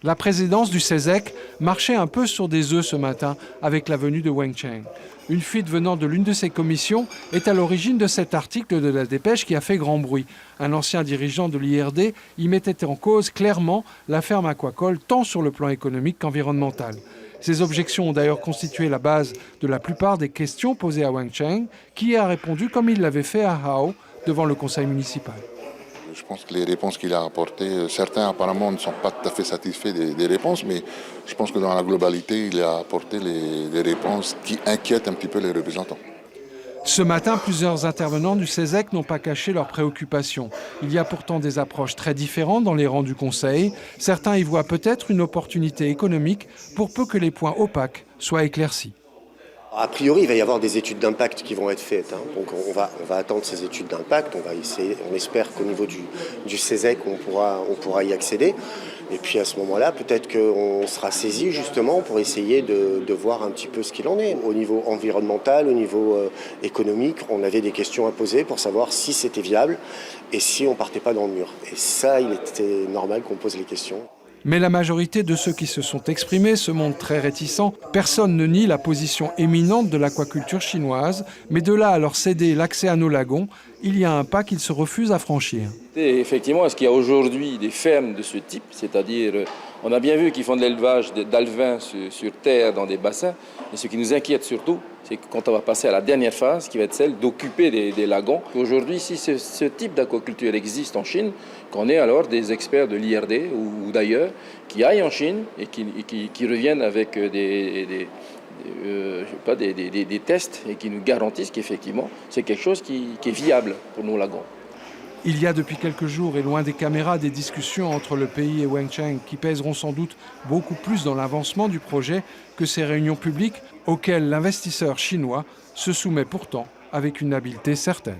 La présidence du CESEC marchait un peu sur des œufs ce matin avec la venue de Wang Cheng. Une fuite venant de l'une de ses commissions est à l'origine de cet article de la dépêche qui a fait grand bruit. Un ancien dirigeant de l'IRD y mettait en cause clairement la ferme aquacole tant sur le plan économique qu'environnemental. Ces objections ont d'ailleurs constitué la base de la plupart des questions posées à Wang Cheng, qui a répondu comme il l'avait fait à Hao devant le conseil municipal. Je pense que les réponses qu'il a apportées, certains apparemment ne sont pas tout à fait satisfaits des réponses, mais je pense que dans la globalité, il a apporté les réponses qui inquiètent un petit peu les représentants. Ce matin, plusieurs intervenants du CESEC n'ont pas caché leurs préoccupations. Il y a pourtant des approches très différentes dans les rangs du Conseil. Certains y voient peut-être une opportunité économique pour peu que les points opaques soient éclaircis. A priori, il va y avoir des études d'impact qui vont être faites. Donc on va attendre ces études d'impact. On espère qu'au niveau du CESEC, on pourra y accéder. Et puis à ce moment-là, peut-être qu'on sera saisi justement pour essayer de voir un petit peu ce qu'il en est. Au niveau environnemental, au niveau économique, on avait des questions à poser pour savoir si c'était viable et si on ne partait pas dans le mur. Et ça, il était normal qu'on pose les questions. Mais la majorité de ceux qui se sont exprimés se montrent très réticents. Personne ne nie la position éminente de l'aquaculture chinoise, mais de là à leur céder l'accès à nos lagons, il y a un pas qu'ils se refusent à franchir. Et effectivement, est-ce qu'il y a aujourd'hui des fermes de ce type, c'est-à-dire, on a bien vu qu'ils font de l'élevage d'alevins sur terre dans des bassins, et ce qui nous inquiète surtout, c'est que quand on va passer à la dernière phase, qui va être celle d'occuper des lagons, aujourd'hui, si ce type d'aquaculture existe en Chine, qu'on ait alors des experts de l'IRD ou d'ailleurs qui aillent en Chine et qui reviennent avec des tests et qui nous garantissent qu'effectivement, c'est quelque chose qui est viable pour nos lagons. Il y a depuis quelques jours et loin des caméras des discussions entre le pays et Wang Cheng qui pèseront sans doute beaucoup plus dans l'avancement du projet que ces réunions publiques auxquelles l'investisseur chinois se soumet pourtant avec une habileté certaine.